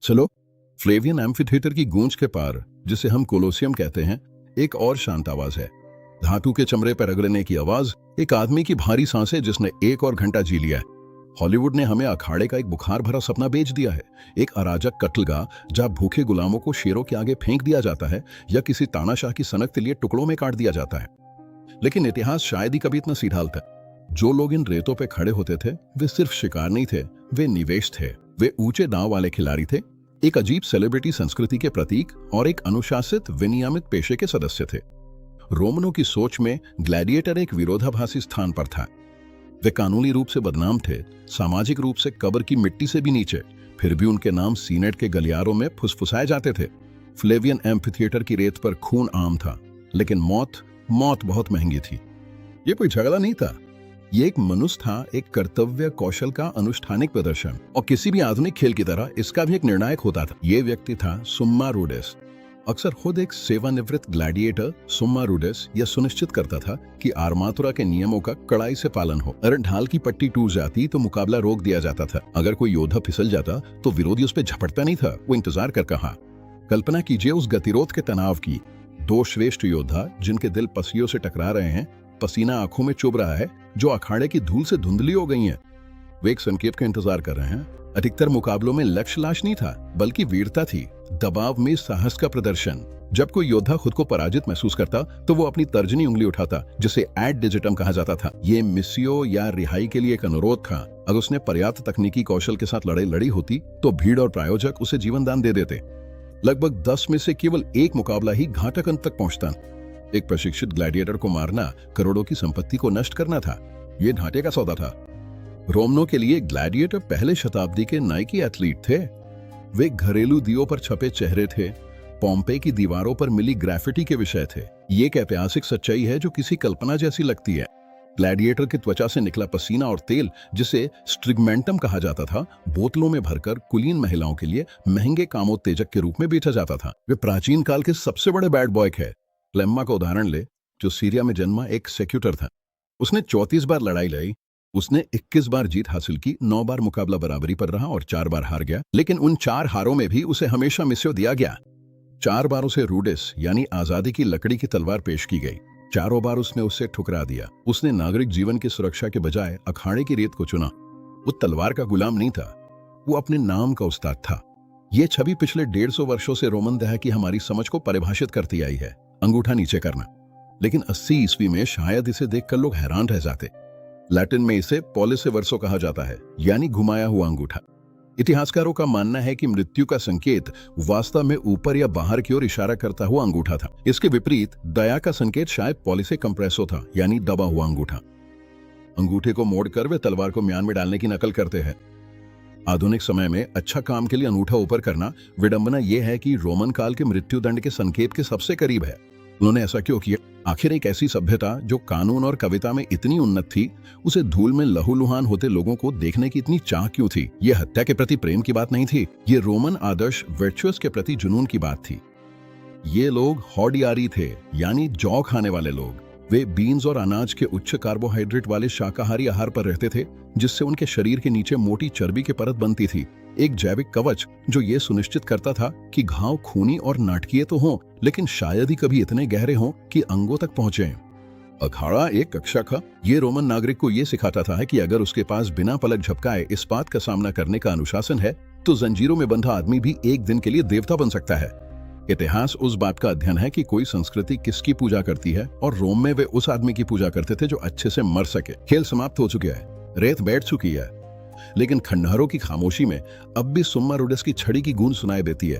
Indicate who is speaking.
Speaker 1: चलो, Flavian amphitheatre की गूंज के पार, जिसे हम कोलोसियम कहते हैं, एक और शांत आवाज है। धातु के चमड़े पर रगड़ने की आवाज, एक आदमी की भारी सांसें जिसने 1 और घंटा जी लिया है। हॉलीवुड ने हमें अखाड़े का एक बुखार भरा सपना बेच दिया है, एक अराजक कत्लगाह जहां भूखे गुलामों को शेरों के आगे फेंक दिया जाता है या किसी तानाशाह की सनक के लिए टुकड़ों में काट दिया जाता है। लेकिन इतिहास शायद ही कभी इतना सीधा था। जो लोग इन रेतों पे खड़े होते थे वे सिर्फ शिकार नहीं थे, वे निवेश थे। वे ऊंचे दांव वाले खिलाड़ी थे, एक अजीब सेलिब्रिटी संस्कृति के प्रतीक और एक अनुशासित विनियमित पेशे के सदस्य थे। रोमनों की सोच में ग्लैडिएटर एक विरोधाभासी स्थान पर था। वे कानूनी रूप से बदनाम थे, सामाजिक रूप से कब्र की मिट्टी से भी नीचे, फिर भी उनके नाम सीनेट के गलियारों में फुसफुसाए जाते थे। फ्लेवियन एम्फीथिएटर की रेत पर खून आम था, लेकिन मौत बहुत महंगी थी। ये कोई झगड़ा नहीं था, ये एक मनुष्य था, एक कर्तव्य कौशल का अनुष्ठानिक प्रदर्शन। और किसी भी आधुनिक खेल की तरह इसका भी एक निर्णायक होता था। ये व्यक्ति था सुम्मा रूडेस। अक्सर खुद एक सेवानिवृत्त ग्लैडिएटर सुम्मा रूडेस यह सुनिश्चित करता था कि आर्मातुरा के नियमों का कड़ाई से पालन हो। अगर ढाल की पट्टी टूट जाती तो मुकाबला रोक दिया जाता था। अगर कोई योद्धा फिसल जाता तो विरोधी उस पर झपटता नहीं था, वो इंतजार कर कहा। कल्पना कीजिए उस गतिरोध के तनाव की। 2 श्रेष्ठ योद्धा जिनके दिल पसलियों से टकरा रहे हैं, पसीना आंखों में चुभ रहा है, जो अखाड़े की धूल से धुंधली हो गई हैं। वे एक संकेत का इंतजार कर रहे हैं। अधिकतर मुकाबलों में लक्ष्य लाश नहीं था, बल्कि वीरता थी, दबाव में साहस का प्रदर्शन। जब कोई योद्धा खुद को पराजित महसूस करता तो वो अपनी तर्जनी उंगली उठाता, जिसे एड डिजिटम कहा जाता था। ये मिसियो या रिहाई के लिए एक अनुरोध था। अगर उसने पर्याप्त तकनीकी कौशल के साथ लड़ाई लड़ी होती तो भीड़ और प्रायोजक उसे जीवन दान दे देते। लगभग 10 में से केवल एक मुकाबला ही घातक अंत तक पहुंचता। एक प्रशिक्षित ग्लैडिएटर को मारना करोड़ों की संपत्ति को नष्ट करना था। यह घाटे का सौदा था। रोमनों के लिए ग्लैडिएटर पहले शताब्दी के नाइकी एथलीट थे। वे घरेलू दियों पर छपे चेहरे थे, पोम्पे की दीवारों पर मिली ग्राफिटी के विषय थे। ये एक ऐतिहासिक सच्चाई है जो किसी कल्पना जैसी लगती है। ग्लैडिएटर की त्वचा से निकला पसीना और तेल, जिसे स्ट्रिगमेंटम कहा जाता था, बोतलों में भरकर कुलीन महिलाओं के लिए महंगे कामोत्तेजक के रूप में बेचा जाता था। वे प्राचीन काल के सबसे बड़े बैड बॉय थे। क्लेम्मा का उदाहरण ले, जो सीरिया में जन्मा एक सेक्यूटर था। उसने 34 बार लड़ाई लड़ी, उसने 21 बार जीत हासिल की, 9 बार मुकाबला बराबरी पर रहा और 4 बार हार गया। लेकिन उन 4 हारों में भी उसे हमेशा मिस्यो दिया गया। 4 बार उसे रूडिस यानी आजादी की लकड़ी की तलवार पेश की गई। चारों बार उसने उससे ठुकरा दिया। उसने नागरिक जीवन की सुरक्षा के बजाय अखाड़े की रेत को चुना। वो तलवार का गुलाम नहीं था, वो अपने नाम का उस्ताद था। ये छवि पिछले 150 वर्षों से रोमन दया की हमारी समझ को परिभाषित करती आई है, अंगूठा नीचे करना। लेकिन 80 ईस्वी में शायद इसे देखकर लोग हैरान रह जाते। लैटिन में इसे पॉलिस वर्सो कहा जाता है, यानी घुमाया हुआ अंगूठा। इतिहासकारों का मानना है कि मृत्यु का संकेत वास्तव में ऊपर या बाहर की ओर इशारा करता हुआ अंगूठा था। इसके विपरीत दया का संकेत शायद पॉलिसे कंप्रेसो था, यानी दबा हुआ अंगूठा। अंगूठे को मोड़कर वे तलवार को म्यान में डालने की नकल करते हैं। आधुनिक समय में अच्छा काम के लिए अंगूठा ऊपर करना, विडंबना यह है कि रोमन काल के मृत्यु दंड के संकेत के सबसे करीब है। उन्होंने ऐसा क्यों किया? आखिर एक ऐसी सभ्यता जो कानून और कविता में इतनी उन्नत थी, उसे धूल में लहूलुहान होते लोगों को देखने की इतनी चाह क्यों थी? ये हत्या के प्रति प्रेम की बात नहीं थी, ये रोमन आदर्श वर्चुअस के प्रति जुनून की बात थी। ये लोग हौडियारी थे, यानी जौ खाने वाले लोग। वे बीन्स और अनाज के उच्च कार्बोहाइड्रेट वाले शाकाहारी आहार पर रहते थे, जिससे उनके शरीर के नीचे मोटी चर्बी की परत बनती थी, एक जैविक कवच जो ये सुनिश्चित करता था कि घाव खूनी और नाटकीय तो हों, लेकिन शायद ही कभी इतने गहरे हों कि अंगों तक पहुंचे। अखाड़ा एक कक्षा था। ये रोमन नागरिक को यह सिखाता था कि अगर उसके पास बिना पलक झपकाए इस बात का सामना करने का अनुशासन है, तो जंजीरों में बंधा आदमी भी एक दिन के लिए देवता बन सकता है। इतिहास उस बात का अध्ययन है कि कोई संस्कृति किसकी पूजा करती है, और रोम में वे उस आदमी की पूजा करते थे जो अच्छे से मर सके। खेल समाप्त हो चुके हैं, रेत बैठ चुकी है, लेकिन खंडहरों की खामोशी में अब भी सुम्मा रूडेस की छड़ी की गूंज सुनाई देती है।